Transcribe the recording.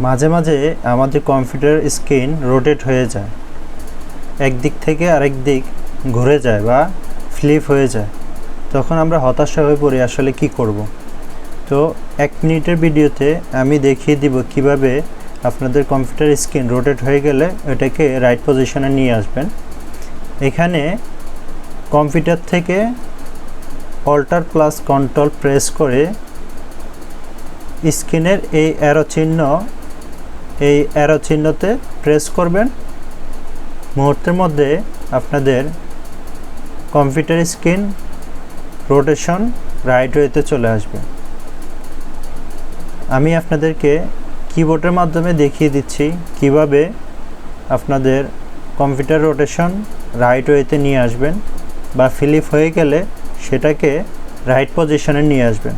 মাঝে মাঝে আমাদের কম্পিউটার স্ক্রিন রোটেট হয়ে যায়, একদিক থেকে আরেক দিক ঘুরে যায় বা ফ্লিপ হয়ে যায়। তখন আমরা হতাশা হয়ে পড়ি, আসলে কি করব। তো 1 মিনিটের ভিডিওতে আমি দেখিয়ে দিব কিভাবে আপনাদের কম্পিউটার স্ক্রিন রোটেট হয়ে গেলে এটাকে রাইট পজিশনে নিয়ে আসবেন। এখানে কম্পিউটার থেকে অল্টার প্লাস কন্ট্রোল প্রেস করে স্ক্রিনের এই অ্যারো চিহ্নতে প্রেস করবেন। মুহূর্তের মধ্যে আপনাদের কম্পিউটার স্ক্রিন রোটেশন রাইট ওয়েতে চলে আসবে। আমি আপনাদেরকে কিবোর্ডের মাধ্যমে দেখিয়ে দিচ্ছি কিভাবে আপনাদের কম্পিউটার রোটেশন রাইট ওয়েতে নিয়ে আসবেন বা ফ্লিপ হয়ে গেলে সেটাকে রাইট পজিশনে নিয়ে আসবেন।